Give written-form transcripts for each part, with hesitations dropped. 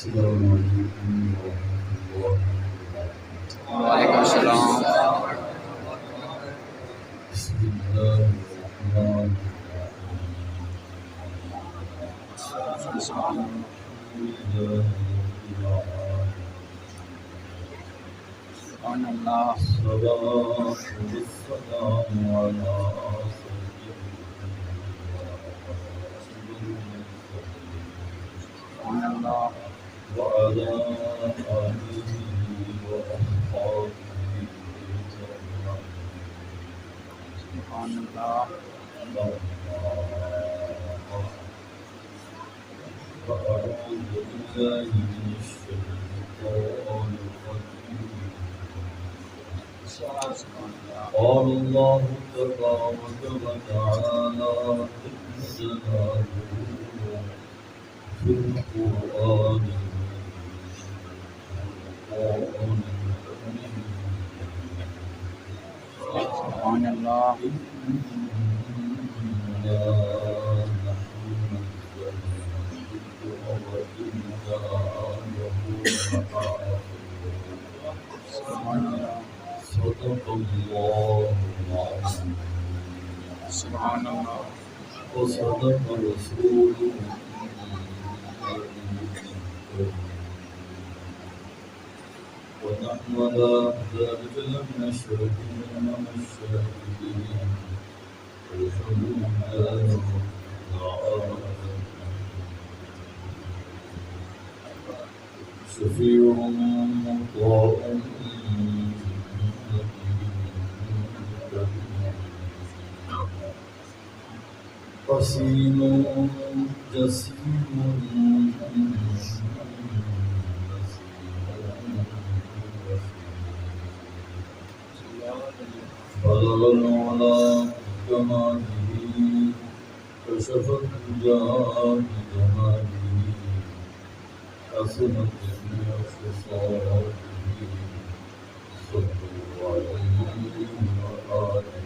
السلام علیکم ورحمۃ اللہ وبرکاتہ۔ وعلیکم السلام۔ بسم اللہ الرحمن سبحان اللہ۔ الصلاة والسلام علی سبحان اللہ۔ وعلى آله وأصحابه سبحان اللہ۔ فأعوذ بالله من الشيطان الرجيم. قال الله تبارك وتعالى جل جلاله في القرآن سبحان اللہ۔ سبحان اللہ۔ صدق الله العظيم سبحان اللہ۔ وصدق رسوله ونحن على ذلك لمن الشاهدين والحمد لله رب العالمين. شفيع مطاع حسين جسيم بلغ العلا بكماله كشف الدجى بجماله حسنت جميع خصاله صلوا عليه وآله.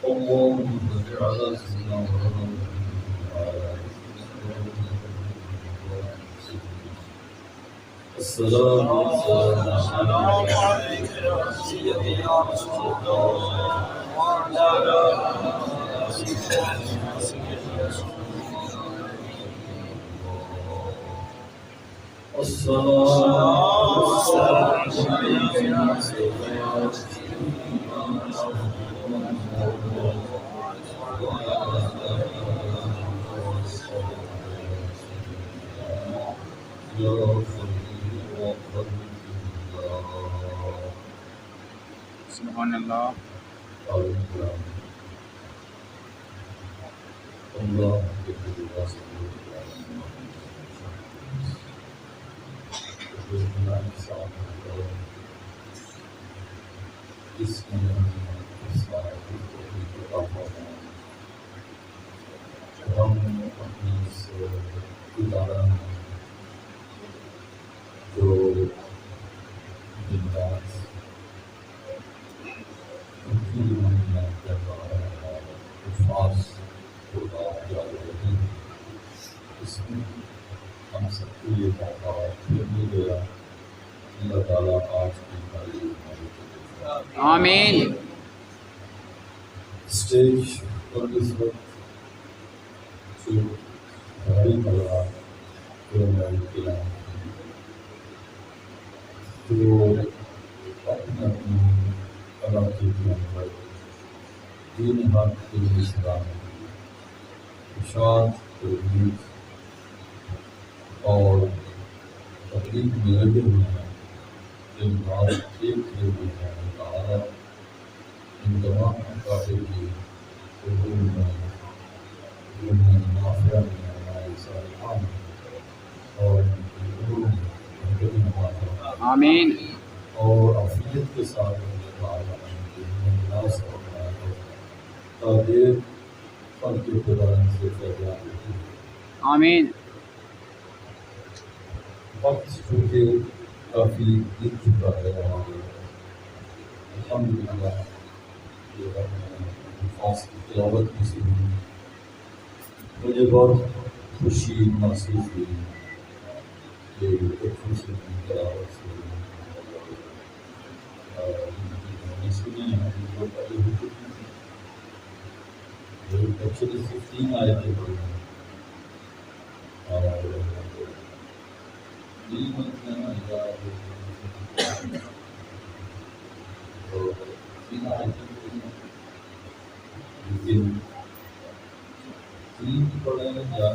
اللهم صل على سيدنا محمد وعلى آله السلام عليك يا سيدي يا رسول الله وعلى الصلاة والسلام عليك يا سيدنا سبحان اللہ۔ اللہ اس ہم اپنی اس ادارہ میں جو جنات ان کی مہینہ کر رہا ہے الفاظ اس میں ہم سب کو یہ موقع پھر مل گیا. اللہ تعالیٰ آج کی تعلیم آمین۔ اسٹیج پر اس وقت جو بھائی بڑا قلعہ جو اپنے اپنے علاقے کے اندر دین حق کے اسلام اشاعت تبلیغ اور تقریب میں لگے ہوئے ہیں. ان بات ایک کیے ہوئے ہیں تعالیٰ ان تمام کافی کی حضور میں نافیہ میں ہمارے صالحان اور ان کی حضور میں آمین۔ اور عافیت کے ساتھ ناس فرمایا ہے تاکہ فن کے خدا سے فیضان ہوتی ہے. آمین۔ وقت چونکہ کافی بیت چکا ہے ہمارے الحمدللہ یہ خاص کی تلاوت کی سی ہوئی مجھے بہت خوشی محسوس ہوئی کہ ایک خوشی کی تلاوت سے سنے ہیں جو پہلے ہو چکی تھی، ایکچولی 15 آئے تھے پڑھے اور دل میں نا تو 3 آئے تھے لیکن 3 پڑھیں یا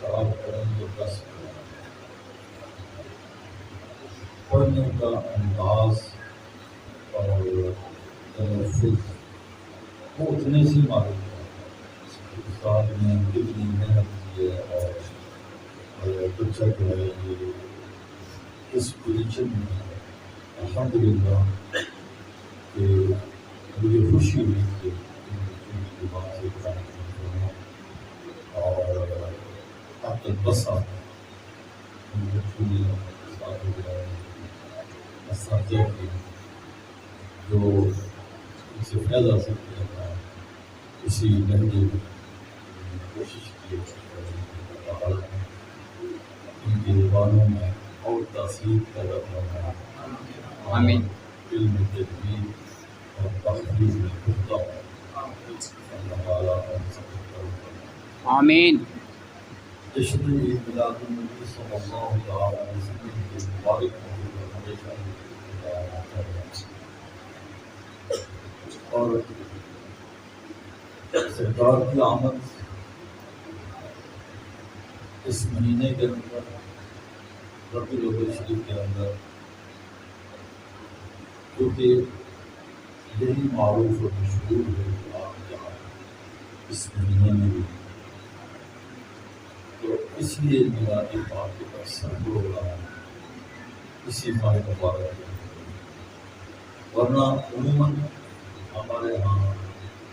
4 پڑھیں یا 10 پڑھنے کا انداز اور تلفظ وہ اتنے سے معلوم ہے. استاد نے کتنی محنت کی ہے اور بچہ جو ہے یہ اس پوزیشن میں ہے. الحمد للہ کہ مجھے خوشی ہوئی کہ ان بچوں کی زبان سے قرآن سنا اور اب تک بسا ان بچوں نے اساتذہ کی جو ان سے فائدہ حاصل کیا تھا اسی لہجے میں کوشش کی اور ان کی زبانوں میں اور تاثیر پیدا کرنا آمین. علم تدبیر اور تحریر میں پختہ اللہ تعالیٰ ہم سب کو آمین. جشن عید میلاد النبی صلی اللہ تعالیٰ علیہ وسلم کے مبارک موضوع پر ہمیشہ اور سرکار کی آمد اس مہینے کے اندر ربیع الاول شریف کے اندر کیونکہ یہی معروف اور مشہور ہے کہ آپ یہاں اس مہینے میں بھی تو اس لیے میلاد پاک کے پاس سب ہو رہا ہے اسی ماہ مبارک میں. ورنہ عموماً ہمارے یہاں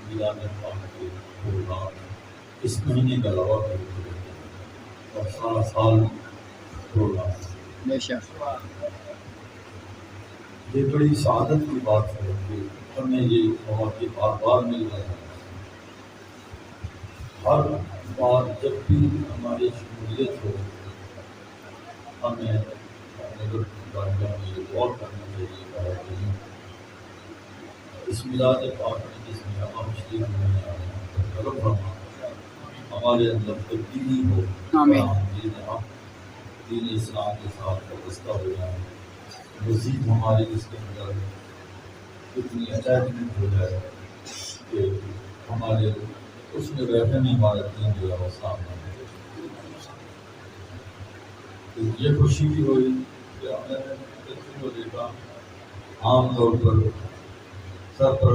میلاد پاک کے پروگرام اس مہینے کے علاوہ بھی ہوتے رہتے ہیں اور سارا سال پروگرام. بے شک. یہ بڑی سعادت کی بات ہے کہ ہمیں یہ موقع بار بار مل رہے ہیں. ہر بار جب بھی ہماری شمولیت ہو ہمیں اپنے گھر کی بارگاہ میں یہ غور کرنا چاہیے اور اس میلاد پاک میں جس میں ہم شریف میں طلب رہنا ہمارے اندر تبدیلی ہو آمین. دین اسلام کے ساتھ وابستہ ہو جائیں. مزید ہماری اس کے اندر اتنی اٹیچمنٹ ہو جائے کہ ہمارے اس میں بیٹھے میں ہمارا دین جو ہے وہ سامنے آئے. یہ خوشی بھی ہوئی کہ ہم نے بچوں کو دیکھا عام طور پر سر پر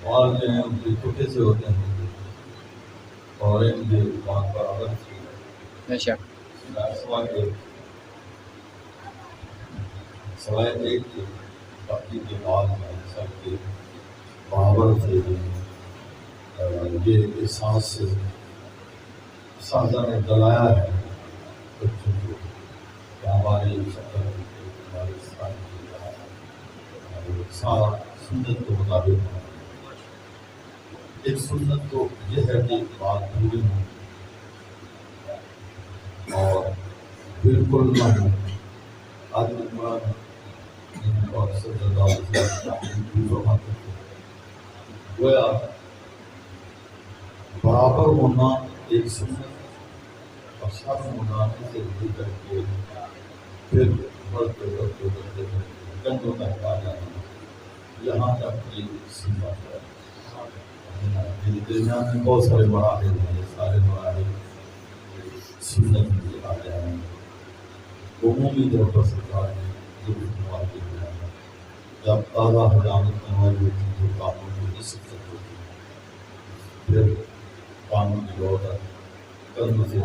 بال جو ہیں ان کے چھوٹے سے ہوتے ہیں اور ان کے بات پر عمل سے بے شک. سوائے ایک کے باقی کے بعد میں سب کے برابر سے یہ احساس سے سازہ نے دلایا ہے بچوں کو کہ ہمارے شکل ہمارے سارا سنت کے مطابق ہونا. ایک سنت تو یہ ہے کہ بات پوری ہو اور بالکل نہ ہو. آدمی قرآن اور صلی اللہ علیہ وسلم گویا برابر ہونا ایک سنت اور سب ہونا سے بھی کر کے پھر بڑھتے بڑھتے بڑھتے گندوں تک آ جانا یہاں تک یہ سنت ہے. درمیان میں بہت سارے مراحل ہیں. یہ سارے مراحل سنت میں آ جائیں گے. عمومی طور پر سرکار نے ضرور استعمال کیا ہے. جب تازہ حجامت نماز ہوتی تو قانون کی نصف تک ہوتی ہے پھر قانون کی لو تک قدم سے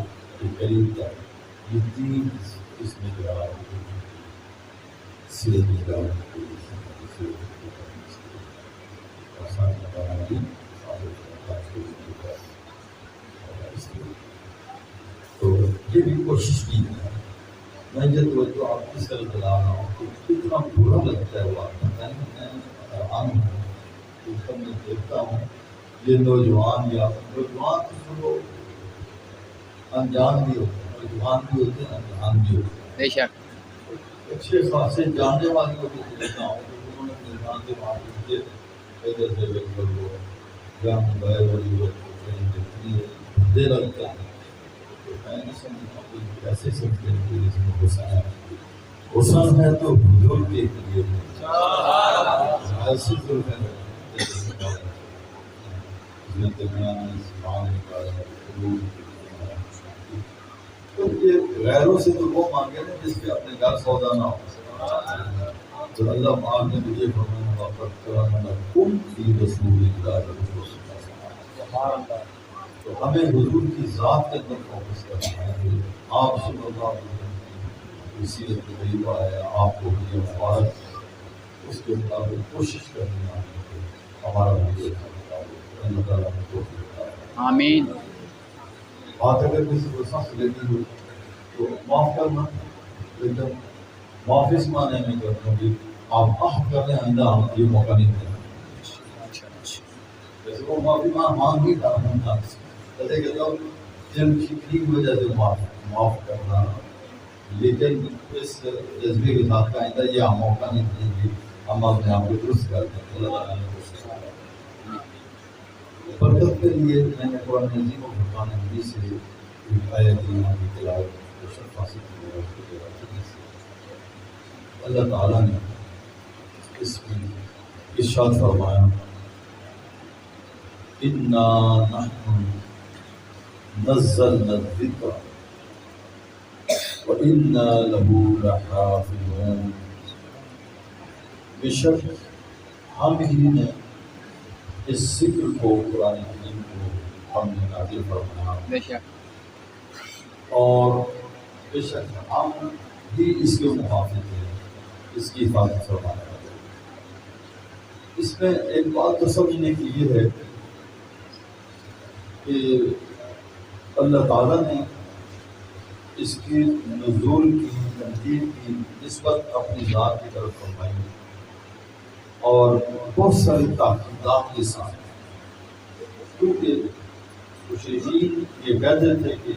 قریب تک یہ 3 قسمیں جو ہے سیرت کی جانے کی تو یہ بھی کوشش کی ہے. میں یہ توجہ آپ کس طرح دلا رہا ہوں کہ کتنا برا لگتا ہے وہ آپ میں حیران ہوں کہ سب میں دیکھتا ہوں یہ نوجوان یا نوجوان تو انجان بھی ہوتے ہیں دھیان بھی ہوتے ہیں دھیان بھی ہوتے ہیں. بے شک اچھے خاصے جاننے والے کو بھی دیکھنا ہو تو انہوں نے دھیان سے وہاں مجھے ادھر سے بالکل وہ جان گئے والی وہ دے لگتا ہے. تو میں نہیں سمجھتا کہ کیسے سمجھتے ہیں کہ اس میں حسن ہے. حسن ہے تو بزرگ کے لیے ایسی ضرورت ہے تو یہ غیروں سے تو وہ مانگے نا جس کے اپنے گھر سودا نہ ہو. تو اللہ پاک نے مجھے فرمایا کم فی رسول اللہ. تو ہمیں حضور کی ذات کے اندر فوکس کرنا ہے. آپ صلی اللہ علیہ وسلم کی سیرت طیبہ ہے, آپ کو بھی مبارک اس کے مطابق کوشش کرنی ہے. ہمارا بھی اللہ تعالیٰ نے توفیق عطا فرمائے. آمین بات اگر کسی کو سخت لگی ہو تو معاف کرنا, لیکن معافی اس معنی میں کرتا ہوں کہ آپ عہد کر لیں آئندہ ہم یہ موقع نہیں دیں. جیسے وہ معافی مانگ ہی تھا جیسے کہ لوگ دل کی وجہ سے معاف کرنا, لیکن اس جذبے کے ساتھ کا آئندہ یہ ہم موقع نہیں دیں گے, ہم اپنے آپ کو درست کر دیں. اللہ تعالیٰ نے کوشش کی. برکت کے لیے میں نے قرآن عظیم و فرقان حمید سے آیت ایمان کی تلاوت کو شرف حاصل کی ہے. اس کے بعد اللہ تعالیٰ نے اس میں ارشاد فرمایا اِنَّا نَحْنُ نَزَّلْنَا الذِّكْرَ وَإِنَّا لَهُ لَحَافِظُونَ. بے شک ہم ہی نے اس ذکر کو قرآن کریم کو ہم نے نازل فرمایا بے شک اور بے شک ہم بھی اس کے محافظ ہیں, اس کی حفاظت فرمانے والے. اس میں ایک بات تو سمجھنے کی یہ ہے کہ اللہ تعالیٰ نے اس کی نزول کی تنقید کی نسبت اپنی ذات کی طرف فرمائی اور بہت ساری تاکیدات کے ساتھ, کیونکہ مشرکین یہ کہتے تھے کہ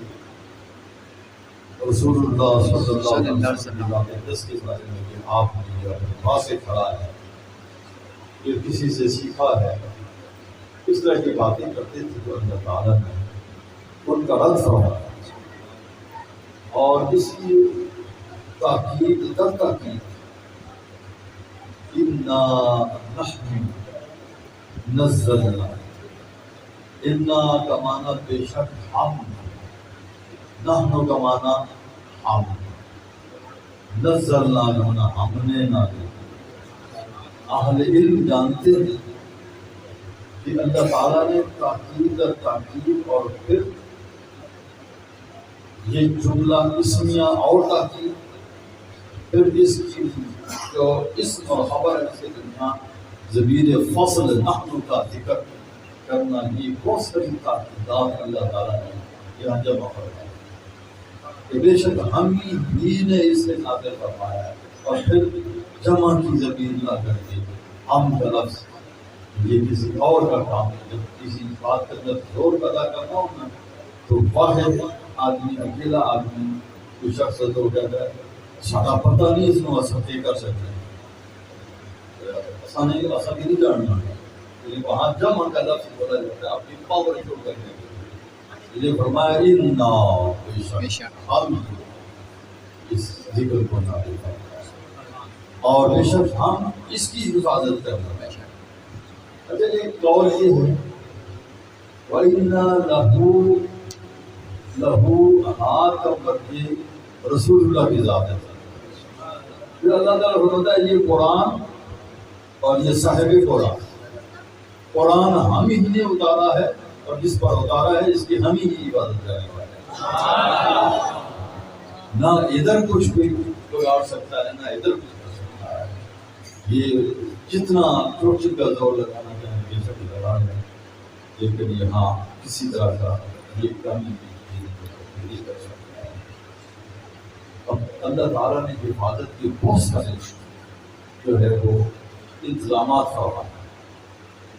رسول اللہ صلی اللہ علیہ وسلم کے بارے میں کہ آپ نے اپنے پاس سے کھڑا ہے, یہ کسی سے سیکھا ہے, اس طرح کی باتیں کرتے تھے. تو اللہ تعالیٰ نے ان کا رد فرمایا اور اس کی تاکید در تاکید اِنَّا نَحْنُ نَزَّلْنَا. اِنَّا کا معنی بے شک ہم, نحن کا معنی ہم, نزلنا کا معنی ہم نے نازل. اہل علم جانتے ہیں کہ اللہ تعالیٰ نے تاکید اور تاکید اور پھر یہ جملہ اسمیہ اور تاکید, پھر اس کی جو اسم اور خبر ہے اس کے درمیان ضمیر فصل نحن کا ذکر کرنا, یہ بہت ساری تاکیدات اللہ تعالیٰ نے یہاں جمع فرمایا کہ بے شک ہم ہی نے اسے نازل فرمایا ہے. اور پھر جمع کی ضمیر لا کر کے ہم کا لفظ یہ کسی اور کا کام ہے. جب کسی بات کے اندر زور پیدا کرنا ہونا تو واحد آدمی, اکیلا آدمی, کوئی شخص تو کہتا ہے سارا پتہ نہیں اس میں اثر کیا کر سکتے ہیں, اثر کی نہیں جاننا ہے. لیکن وہاں جمع کا لفظ بولا جاتا ہے اپنی پاور شو کرنے کے لیے. فرمایا اِنَّا بے شک ہم اس ذکر کو نازل فرمایا اور بے شک ہم اس کی حفاظت کرنا. اچھا ایک قول یہ ہے وَإِنَّا لَهُ ہاتھ کا بدے رسول اللہ کی ذات ہے. پھر اللہ تعالیٰ فرماتا ہے یہ قرآن اور یہ صاحب قرآن ہم ہی نے اتارا ہے اور جس پر اتارا ہے اس کی ہم ہی عبادت کرنے والے ہیں. نہ ادھر کچھ کوئی آ سکتا ہے نہ ادھر کچھ کر سکتا ہے. یہ جتنا چوٹ کا زور لگانا چاہیں یہ سب لگا ہے, لیکن یہاں کسی طرح کا یہ کمی نہیں کر سکتا ہے. اب اللہ تعالیٰ نے حفاظت کے بہت سارے جو ہے وہ انتظامات فرمائے.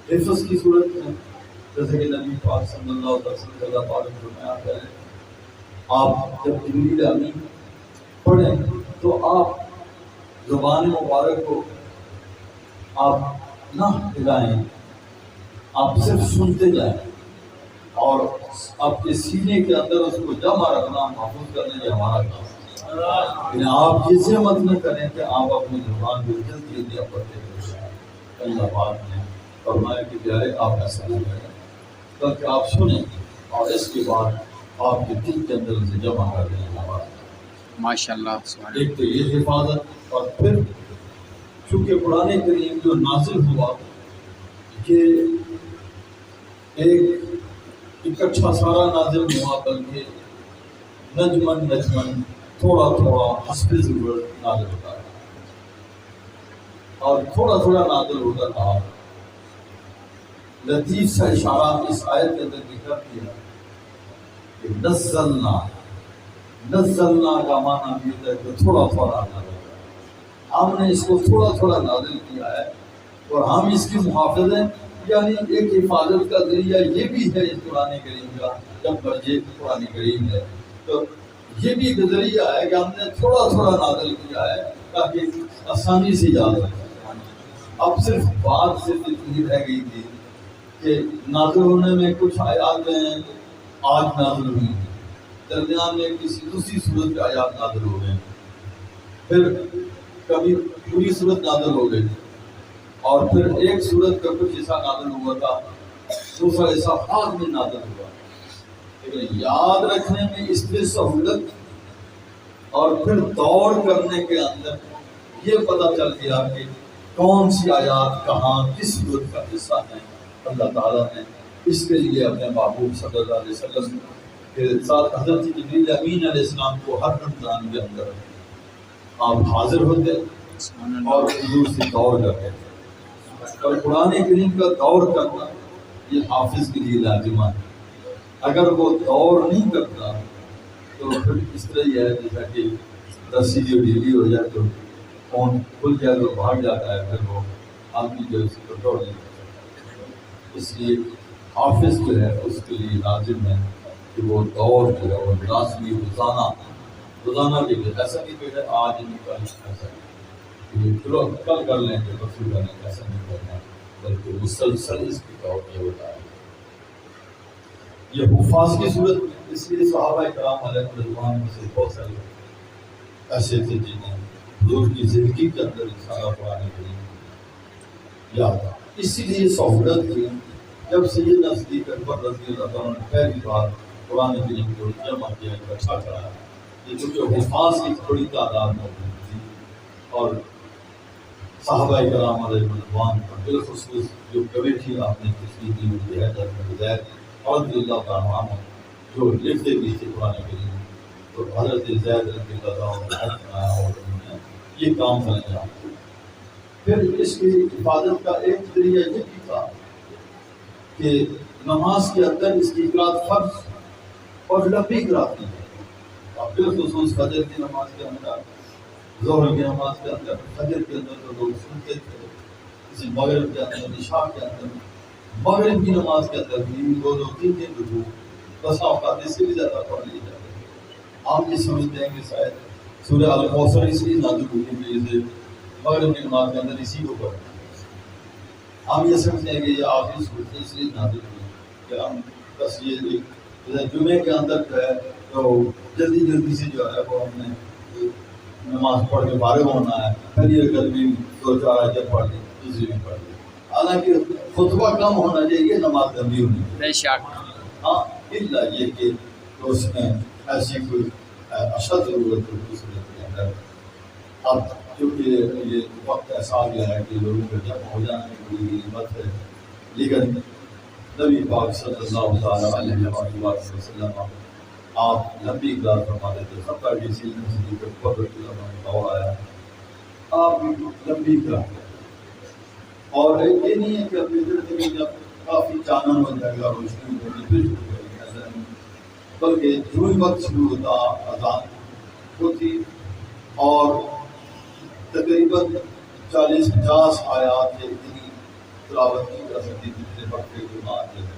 حفظ کی صورت میں جیسے کہ نبی پاک صلی اللہ علیہ وسلم اللہ پاک نے فرمایا ہے آپ جب جبریل امین پڑھیں تو آپ زبان مبارک کو آپ نہ ہلائیں، آپ صرف سنتے جائیں اور آپ کے سینے کے اندر اس کو جمع رکھنا، محفوظ کرنا یہ ہمارا کام ہے۔ لیکن آپ یہ سمت نہ کریں کہ آپ اپنی زبان کو جلدی جلدی پڑھتے ہیں۔ اللہ پاک نے فرمایا کہ پیارے آپ ایسا نہ کریں، بلکہ آپ سنیں اور اس کے بعد آپ کے دل کے اندر اسے جمع کر دیں۔ ماشاء اللہ سبحان ایک تو یہ حفاظت، اور پھر چونکہ قرآن کریم جو نازل ہوا یہ ایک اکٹھا سارا نازل ہوا، بلکہ نجمن نجمن تھوڑا تھوڑا حسب ضرورت نازل ہوتا ہے اور تھوڑا تھوڑا نازل ہوتا رہا۔ لطیف سا اشارہ اس آیت کے اندر ذکر کیا کہ نزلنا کا معنی یہ ہے کہ تھوڑا تھوڑا نازل ہوتا ہے۔ ہم نے اس کو تھوڑا تھوڑا نازل کیا ہے اور ہم اس کی محافظ ہیں، یعنی ایک حفاظت کا ذریعہ یہ بھی ہے اس قرآن کریم کا۔ جب یہ قرآن کریم ہے تو یہ بھی ایک ذریعہ ہے کہ ہم نے تھوڑا تھوڑا نازل کیا ہے تاکہ آسانی سے یاد رکھیں۔ اب صرف بات صرف اتنی رہ گئی تھی کہ نازل ہونے میں کچھ آیات ہیں آج نازل ہوئی ہیں، درمیان میں کسی دوسری صورت کے آیات نازل ہو گئے، پھر کبھی پوری صورت نازل ہو گئی، اور پھر ایک صورت کا کچھ حصہ نازل ہوا تھا، دوسرا حصہ بعد میں نازل ہوا۔ لیکن یاد رکھنے میں اس میں سہولت اور پھر دور کرنے کے اندر یہ پتہ چل گیا کہ کون سی آیات کہاں کس صورت کا حصہ ہے۔ اللہ تعالیٰ نے اس کے لیے اپنے محبوب صلی اللہ علیہ وسلم کے ساتھ حضرت جبریل امین علیہ السلام کو ہر رمضان کے اندر آپ حاضر ہوتے اور حضور سے دور کرتے تھے۔ اور قرآن کریم کا دور کرنا یہ حافظ کے لیے لازمہ ہے۔ اگر وہ دور نہیں کرتا تو پھر اس طرح ہی ہے جیسا کہ رسی جو ڈھیلی ہو جائے تو فون کھل جائے تو بھاگ جاتا ہے، پھر وہ آدمی جو اس کو دوڑ نہیں کرتا۔ اس لیے حافظ جو ہے اس کے لیے لازم ہے کہ وہ دور جو ہے وہ لازمی روزانہ کے لیے، ایسا نہیں کہ آج نہیں کل ایسا نہیں، چلو کل کر لیں گے پرسوں کریں گے، ایسا نہیں کرنا، بلکہ مسلسل اس کی دور یہ ہوتا ہے۔ یہ حفاظ کی صورت، اس لیے صحابہ کرام علیہ رضوان میں سے بہت سارے ایسے تھے جنہیں حضور کی زندگی کے اندر سارا قرآن کریم یاد تھا۔ اسی لیے سہولت کی جب سیدنا صدیق اکبر رضی اللہ عنہ نے پہلی بار قرآن کریم کو جمع کیا، اکٹھا کرایا، یہ چونکہ حفاظ کی بڑی تعداد موجود تھی اور صحابہ کرام علیہ رضوان پر بالخصوص جو کمیٹی آپ نے تشکیل دی ہوئی ہے حضرت زید رضی اللہ تعالیٰ عنہ جو لکھتے بھی تھے قرآن کریم، تو حضرت زید رضی اللہ عنہ اور انہوں نے یہ کام سر انجام دیا۔ پھر اس کی حفاظت کا ایک ذریعہ یہ بھی تھا کہ نماز کے اندر اس کی قرات فرض اور لمبی قرات نہیں ہے۔ اور بالخصوص فجر کی نماز کے اندر، ظہر کی نماز کے اندر، فجر کے اندر تو لوگ سنتے تھے، اسی مغرب کے اندر، عشاء کے اندر، مغرب کی نماز کے اندر بھی دو تین رکوع بس اوقات اس سے بھی زیادہ پڑھ لیے جاتے ہیں۔ آپ یہ سمجھتے ہیں کہ شاید سورہ الکوثر اس لیے نازل ہوئی کہ اسے مغرب کی نماز کے اندر اسی کو پڑھنا ہے۔ ہم یہ سمجھتے ہیں کہ یہ آخری صورت اس لیے نازل ہوئی کہ ہم بس یہ جمعے کے اندر جو ہے تو جلدی سے جو ہے وہ ہم نے نماز پڑھ کے فارغ ہونا ہے، پھر یہ رکعت بھی دو چار آیتیں پڑھ لی، دوسری بھی پڑھ لی۔ حالانکہ خطبہ کم ہونا چاہیے، نماز لمبی ہونی چاہیے۔ بے شک۔ ہاں الا یہ کہ اس میں ایسی کوئی اشد ضرورت ہوتی اس کے اندر۔ اب چونکہ یہ وقت ایسا آ گیا ہے کہ لوگوں کو جمع ہو جانے کی بڑی ہمت ہے، لیکن نبی پاک صلی اللہ تعالیٰ علیہ وسلم آپ لمبی قرات فرماتے تھے، حتیٰ کہ سیدنا صدیق اکبر رضی اللہ عنہ کا دور آیا آپ لمبی قرات، اور یہ نہیں ہے کہ اپنی زندگی میں جب کافی چانن ہو جائے گا، روشنی ہو جائے گی پھر شروع کریں گے، ایسا نہیں، بلکہ جو ہی وقت شروع ہوتا اذان ہوتی اور تقریباً 40-50 آیات اتنی تلاوت کی جا سکتی جتنے وقت کے جماعت جو ہے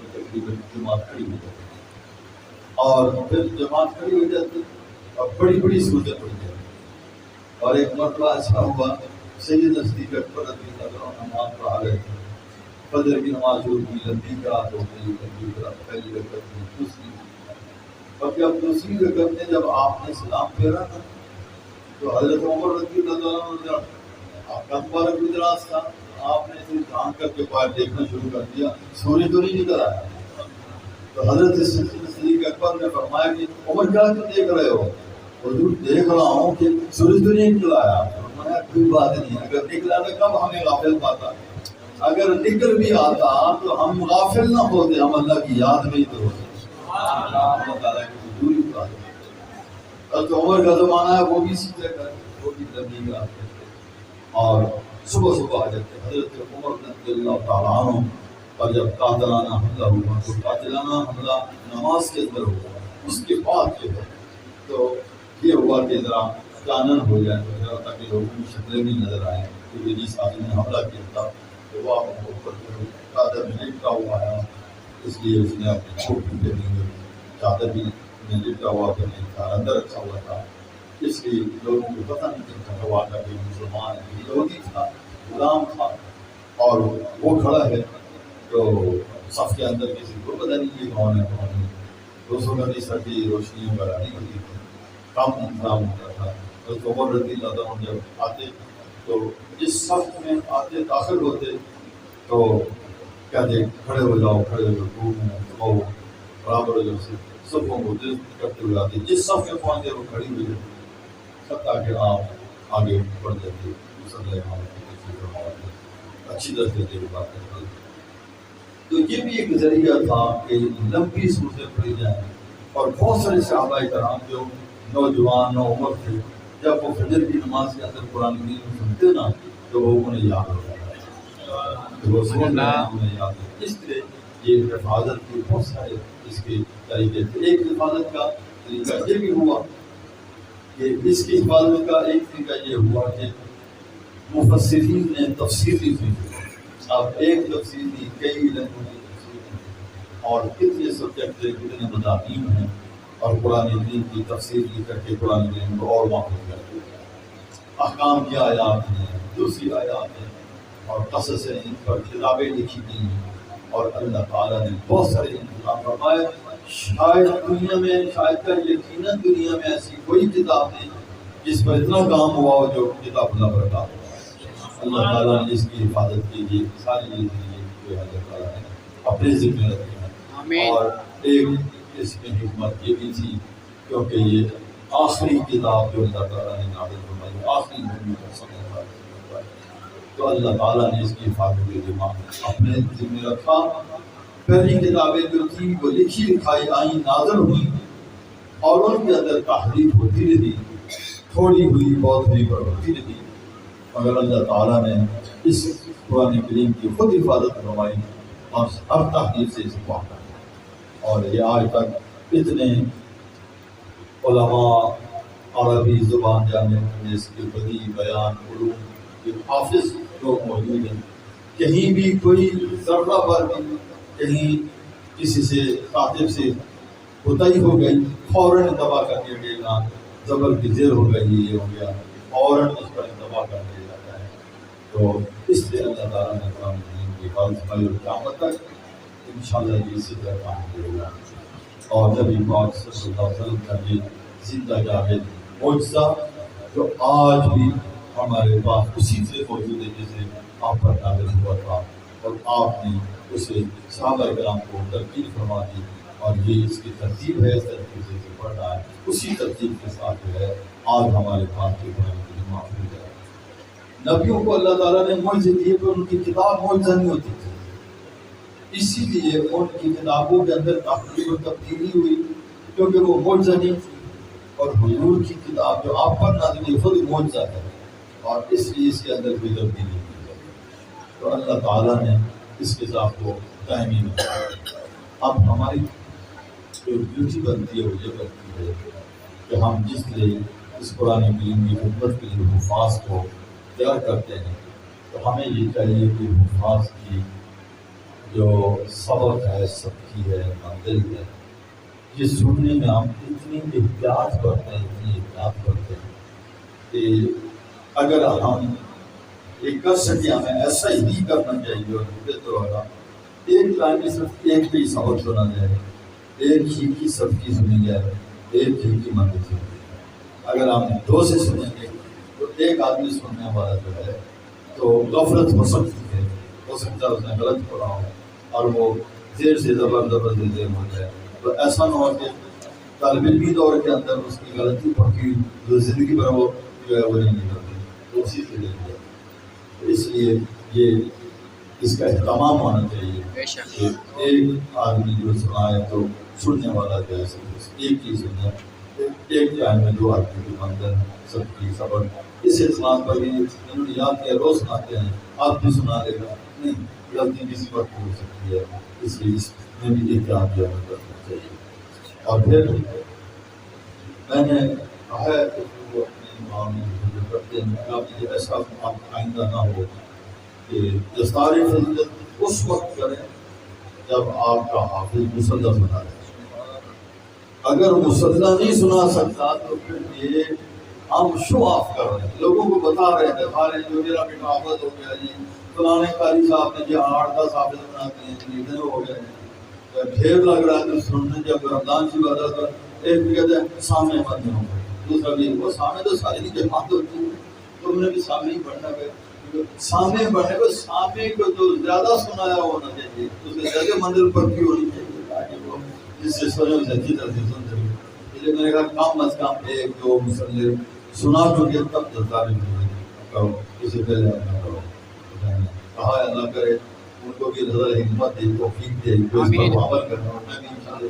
وہ تقریباً جماعت کھڑی ہو جاتی۔ اور پھر جماعت کھڑی ہو جاتی اور بڑی بڑی صورتیں پڑ جاتی. اور ایک مرتبہ ایسا ہوا سید نزدیک اکبر رضی اللہ عنہ نماز پڑھا رہے تھے. فجر کی نماز ہوگی, لمبی رات ہو گئی, لمبی رات, پہلی رکعت میں دوسری, اور جب دوسری رکعت میں جب آپ نے سلام پھیرا نا تو حضرت عمر رضی اللہ عنہ آپ کا مبارک بھی دراز تھا, آپ نے اسے جھانک کر کے باہر دیکھنا شروع کر دیا, سورج تو نہیں نکل آیا. تو حضرت صدیق اکبر نے فرمایا کہ عمر کیا دیکھ رہے ہو؟ حضور دیکھ رہا ہوں کہ سورج تو نہیں نکل آیا. فرمایا کوئی بات نہیں, اگر نکلا تو کب ہمیں غافل پاتا, اگر نکل بھی آتا تو ہم غافل نہ ہوتے, ہم اللہ کی یاد میں ہی تو ہوتے. اللہ تعالیٰ کی حضوری بات ہے. حضرت عمر کا زمانہ ہے, وہ بھی اسی طرح وہ بھی تبلیغ آتے تھے اور صبح صبح آ جاتے. حضرت عمر رضی اللہ تعالیٰ عنہ اور جب قاتلانہ حملہ ہوا تو قاتلانہ حملہ نماز کے اندر ہوا, اس کے بعد جو ہے تو یہ ہوا کہ ذرا چانن ہو جائے تو ذرا تاکہ لوگوں کی شکلیں بھی نظر آئیں, کیونکہ جس آدمی نے حملہ کیا تھا تو وہ آپ اوپر چادر میں لپٹا ہوا ہے, اس لیے اس نے اپنی چھوٹ بھی پہنی ہوئی, چادر بھی میں لپٹا ہوا تو نہیں تھا, اندر رکھا ہوا تھا, اس لیے لوگوں کو پتہ نہیں چلتا ہوا کا کہ مسلمان ہے, یہودی تھا, غلام تھا, اور وہ کھڑا ہے تو صف کے اندر کسی کو پتہ نہیں یہ کون ہے کون نہیں. دوسروں کا نہیں سردی روشنیوں وغیرہ نہیں ہوتی تھی, کام انتظام ہوتا تھا. تو عمر رضی اللہ عنہ جب آتے تو جس صف میں آتے داخل ہوتے تو کہتے کھڑے ہو جاؤ, کھڑے ہو جاؤ, برابر ہو جاؤ, صفوں کو درست کرتے ہوئے آتے, جس صف میں پہنچے وہ کھڑی ہوئی جاتی, سب تاکہ آپ آگے بڑھ جاتے, اچھی طرح سے بات کرتے. تو یہ بھی ایک ذریعہ تھا کہ لمبی صورتیں پڑھی جائیں, اور بہت سارے صحابہ کرام جو نوجوان نو عمر تھے جب وہ فجر کی نماز کے اندر قرآن کریم سنتے نا تو وہ انہیں یاد ہو جاتا, وہ سننا انہیں یاد ہو. اس لیے یہ حفاظت کے بہت سارے اس کے طریقے تھے. ایک حفاظت کا طریقہ یہ بھی ہوا کہ اس کی حفاظت کا ایک طریقہ یہ ہوا کہ مفسرین نے تفسیر لکھی. اب ایک تفسیر نہیں, کئی لہجوں کی تفسیر ہے, اور کتنے سبجیکٹ کتنے مضامین ہیں, اور قرآن کریم کی تفسیر لکھ کر کے قرآن کریم کو اور محفوظ کرتے ہیں. احکام کی آیات ہیں, دوسری آیات ہیں, اور قصص ہیں, ان پر کتابیں لکھی گئی ہیں, اور اللہ تعالیٰ نے بہت سارے انتظام فرمائے. شاید دنیا میں, شاید کا یقیناً دنیا میں ایسی کوئی کتاب نہیں جس پر اتنا کام ہوا ہو جو کتاب اللہ پر کام ہوا. اللہ تعالیٰ نے اس کی حفاظت کی, یہ ساری چیزیں جو اللہ تعالیٰ نے اپنے ذمہ رکھی ہیں. اور ایک اس میں حکمت یہ بھی تھی کیونکہ یہ آخری کتاب جو اللہ تعالیٰ نے نازل فرمائی, آخری نبی کا سمجھ, تو اللہ تعالیٰ نے اس کی حفاظت کے ذمہ اپنے ذمہ رکھا. پہلی کتابیں جو تھیں وہ لکھی لکھائی آئیں, نازل ہوئیں, اور ان کے اندر تحریف ہوتی رہی, تھوڑی ہوئی بہت ہوئی پر ہوتی رہی, مگر اللہ تعالیٰ نے اس قرآن کریم کی خود حفاظت فرمائی اور ہر تحریف سے اسے پاک کیا. اور یہ آج تک اتنے علماء عربی زبان جاننے والے, اس کے بدیع بیان علوم کے حافظ لوگ موجود ہیں. کہیں بھی کوئی ذرہ پر بھی کہیں کسی سے کاتب سے کوتاہی ہو گئی, فوراً انتباہ کر دیا گیا, زبر کی زیر ہو گئی, یہ ہو گیا, فوراً اس پر انتباہ کر دیا جاتا ہے. تو اس لیے اللہ تعالیٰ نے قرآن کریم کی حفاظت فرمائی, اور قیامت تک انشاءاللہ یہ اسی طرح کام کرے گا. اور نبی پاک صلی اللہ علیہ وسلم کا یہ زندہ جاوید معجزہ جو آج بھی ہمارے پاس اسی سے موجود ہے جیسے آپ پر نازل ہوا تھا, اور آپ نے اسے صحابہ کرام کو ترتیب فرما دی, اور یہ اس کی ترتیب ہے, اس ترتیب سے اسے پڑھنا ہے, اسی ترتیب کے ساتھ جو ہے آج ہمارے پاس جو قرآن کریم محفوظ ہے. نبیوں کو اللہ تعالیٰ نے معجزے دیے تو ان کی کتاب معجزہ نہیں ہوتی تھی, اسی لیے ان کی کتابوں کے اندر تحریف و تبدیلی ہوئی کیونکہ وہ معجزہ نہیں تھی. اور حضور کی کتاب جو آپ پر نازل ہوئی خود معجزہ ہے, اور اس لیے اس کے اندر کوئی تبدیلی نہیں ہے. تو اللہ تعالیٰ نے اس کتاب کو قائم رکھا. اب ہماری جو ڈیوٹی بنتی ہے وہ یہ بنتی ہے کہ ہم جس لیے اس قرآن کریم کی خدمت کے لیے حفاظ کو تیار کرتے ہیں تو ہمیں یہ چاہیے کہ حفاظ کی جو سبق ہے, سب کی ہے, منزل ہے, یہ سننے میں ہم اتنی احتیاط کرتے ہیں کہ اگر ہم یہ کر سکے ہمیں ایسا ہی کرنا چاہیے. اور بہتر ہوگا ایک لائن میں صرف ایک ہی سبق سنا جائے, ایک ہی کی سب کی سنی جائے, ایک ہی کی مدد سنی جائے. اگر ہم دو سے سنیں گے تو ایک آدمی سننے والا جو ہے تو غفلت ہو سکتی ہے, ہو سکتا ہے اس نے غلط پڑھا ہو اور وہ زیر سے زبر زیر ہو جائے. تو ایسا نہ ہو کہ طالب علمی دور کے اندر اس کی غلطی پڑھی جو زندگی بھر وہ جو ہے وہ نہیں نکلتی, تو اسی سے لے جائے. اس لیے یہ اس کا اہتمام ہونا چاہیے کہ ایک آدمی جو سنائے تو سننے والا جو ہے ایک ہی سننا, ایک ٹائم میں دو آدمی کی مندر سب کی صبر. اس اعتماد پر بھی انہوں نے یاد کیا روز سناتے ہیں, آپ بھی سنا دے گا نہیں, غلطی کسی وقت ہو سکتی ہے, اس لیے اس میں بھی احتیاط کرنا چاہیے. اور پھر میں نے کہا ہے کہ وہ اپنے ماں میں کرتے ہیں ایسا آئندہ نہ ہو کہ دستار فضیلت اس وقت کریں جب آپ کا حافظ مصلی سنا دے. اگر مصلی نہیں سنا سکتا تو پھر یہ ہم شو آف کر رہے ہیں, لوگوں کو بتا رہے ہیں, دکھا رہے ہیں جو میرا بیٹا حافظ ہو گیا جی, فلانے قاری صاحب نے جی 8-10 حافظ بناتے ہیں اتنے ہو گئے ہیں, ڈھیر لگ رہا ہے. تو سننے جب رمضان کی وجہ سے ایک بھی کہتے ہیں سامنے بند ہوں گے, دوسرا بھی وہ سامنے تو ساری جماعت ہوتی ہے, تم نے بھی سامنے ہی پڑھنا ہے. سامنے پڑھنے کو سامنے کو جو زیادہ سنایا ہونا چاہیے, اس کے زیادہ منزل پر بھی ہونی چاہیے تاکہ وہ جس سے سنے اسے اچھی طرح سے سن سکے. اس لیے میں نے کہا کم از کم ایک دو مسلم سنا چکے تب دستار کرو, اس سے پہلے نہ کرو. کہا اللہ کرے ان کو بھی نظر حکمت دے, توفیق دے, جو اس پر عمل کرنا. میں بھی انشاءاللہ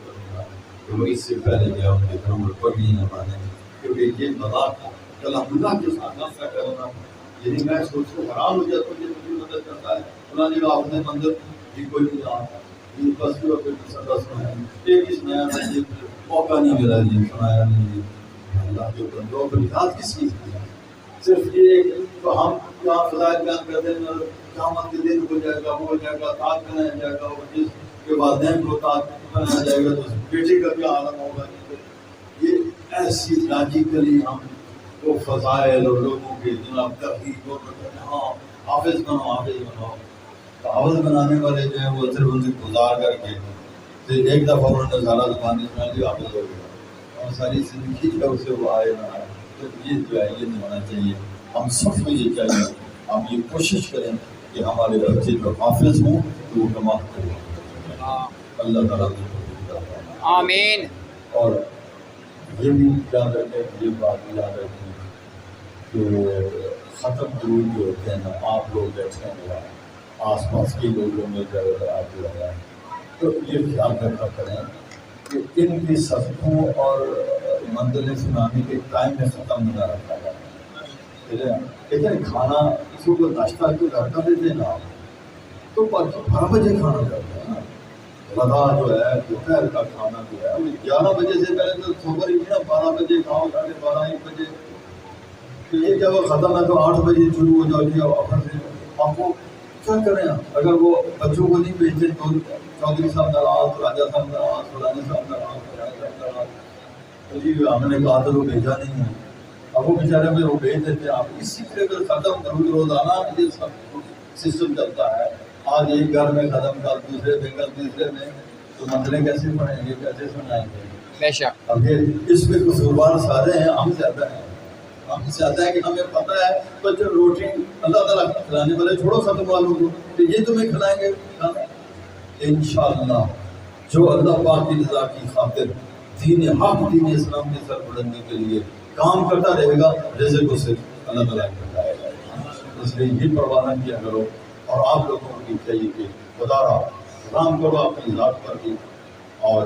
کروں گا کہ وہ اس سے پہلے گیا ان کے گھروں پر بھی نہ مانے, کیونکہ یہ مذاق اللہ کے ساتھ نہ کرنا. یعنی میں سوچوں حیران ہو جاتا ہوں, یہ مجھے مدد کرتا ہے فلاں جگہ اپنے منظر بھی کوئی نہیں جانا, یہ بس بھی اپنے سدا سنایا ایک ہی سنایا تھا, یہ موقع نہیں ملا جی سنایا نہیں. اللہ کے بندوں پر یاد کس چیز کی, صرف یہ تو ہم کہاں فضائل بیان کرتے ہیں, قیامت کے دن ہو جائے گا, وہ ہو جائے گا, تاج بنایا جائے گا, اور جس کے والدین کو تاج بنایا جائے گا تو اس بیٹے کا کیا عالم ہوگا. یہ ایسی لاجیکلی ہم وہ فضائل اور لوگوں کے جناب تحقیق اور ہاں حافظ بناؤ. تو حافظ بنانے والے جو ہیں وہ صرف ان سے گزار کر کے پھر ایک دفعہ انہوں نے سارا زبان سنا لی, حافظ ہو گیا, اور ساری زندگی جو اسے وہ آئے نہ آئے. تو یہ جو ہے یہ نہیں ہونا چاہیے. ہم سب کو یہ چاہیے, ہم یہ کوشش کریں کہ ہمارے بچے جو حافظ ہوں تو وہ کما کریں. اللہ تعالیٰ آمین. اور یہ بھی یاد رکھیں, یہ بات یاد رکھیں کہ ختم درود جو ہوتے ہیں نا, آپ لوگ بیٹھے ہیں آس پاس کے لوگوں میں جب آپ جو ہے تو یہ خیال رکھا کریں کہ ان کی صدقوں اور منزلیں سنانے کے ٹائم میں ختم نہ رکھا جائے. لیکن کھانا کسی کو ناشتہ کے گھر کا دیتے نا تو 12 بجے کھانا کرتے ہیں نا. غذا جو ہے دوپہر کا کھانا جو ہے 11 بجے سے پہلے تو صبح ہی نا 12 بجے کھاؤ, 12:30 1 بجے. تو یہ جب ختم ہے تو 8 بجے شروع ہو جاؤ. جی آپ کو کیا کریں, اگر وہ بچوں کو نہیں بھیجتے تو چودھری صاحب ناراض, راجا صاحب ناراض, فلانے صاحب ناراض. جی ہم نے کہا تو وہ بھیجا نہیں ہے, اب وہ بیچارے میں وہ بھیج دیتے ہیں. آپ اسی طرح اگر ختم کرو روزانہ یہ سب سسٹم چلتا ہے. آج ایک گھر میں ختم کر, دوسرے میں کر, تیسرے میں, تو منزلیں کیسے پڑھیں گے, کیسے سنائیں گے. بے شک اب یہ اس میں قصوروار سارے ہیں, ہم زیادہ ہیں. ہم زیادہ ہے کہ ہمیں پتہ ہے تو جو روٹی اللہ تعالیٰ کھلانے والے چھوڑو ختم والوں کو, تو یہ تمہیں کھلائیں گے انشاءاللہ. جو اللہ پاک کی رضا کی خاطر دین حق, دین اسلام کی سر بلندی کے لیے کام کرتا رہے گا, رزق کو صرف اللہ تعالیٰ کرتا ہے. اس لیے یہ پرواہ نہ کیا کرو. اور آپ لوگوں کو چاہیے کہ خدا را سلام کرو اپنی ذات پر بھی, اور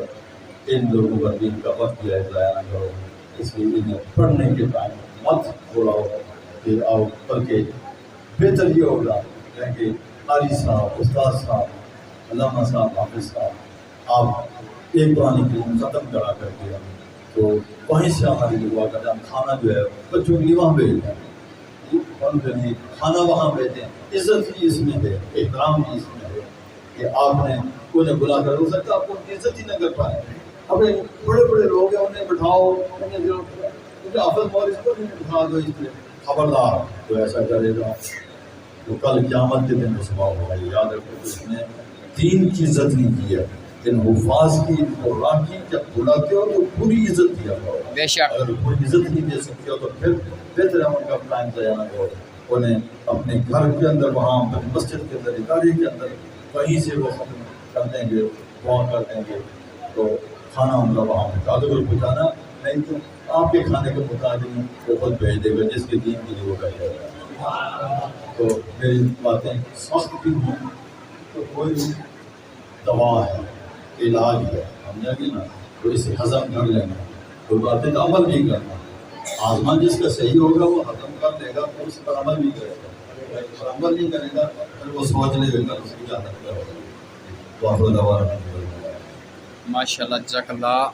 ان لوگوں پر بھی ان کا وقت جو ہے ضائع نہ کرو. اس لیے انہیں پڑھنے کے ٹائم مت بولاؤ کہ آؤ, بلکہ بہتر یہ ہوگا کہ قاری صاحب, استاد صاحب, علامہ صاحب, حافظ صاحب, آپ ایک قرآن کریم ختم کرا کر کے تو وہیں سے ہماری دعا کرتے ہیں. ہم کھانا جو ہے بچوں کے لیے وہاں بھیجتے ہیں, کھانا وہاں بھیجتے ہیں. عزت کی اس میں ہے, احترام کی اس میں ہے کہ آپ نے انہیں بلا کر, ہو سکتا ہے آپ کو ان کی عزت ہی نہ کر پائے, ابھی بڑے بڑے لوگ ہیں انہیں بٹھاؤ، انہیں جو حافظ مول اس کو نہیں بٹھا دو، اس لیے خبردار جو ایسا کرے گا تو کل قیامت کے دن رسوا ہوگا. یہ یاد رکھو کہ اس نے دین کی عزت نہیں کی ہے، ان حفاظ کی جو راکی جب بلاتے ہو تو پوری عزت دیا کرو. بے شک. اگر پوری عزت نہیں دے سکتے ہو تو پھر بہتر ہے ان کا اپنا انتظام کرو. انہیں اپنے گھر کے اندر، وہاں اپنی مسجد کے اندر، ادارے کے اندر کہیں سے وہ ختم کر دیں گے، دعا کر دیں گے تو کھانا ان کا وہاں مقابل پہنچانا، نہیں تو آپ کے کھانے کے مطابق وہ خود بھیج دے گا جس کے دین کے لیے وہ کہے گا. تو میری باتیں سخت بھی ہوں تو کوئی دوا ہے، علاج ہے، سمجھا کہ نا، تو اسے ہضم کر لینا. کوئی باتیں تو عمل بھی کرنا. آزمان جس کا صحیح ہوگا وہ ہضم کر لے گا، پھر اس پر عمل بھی کرے گا. اگر عمل نہیں کرے گا پھر وہ سوچ لے گا اس کی کیا نتیجہ ہوگا. ماشاء اللہ، جزاک اللہ.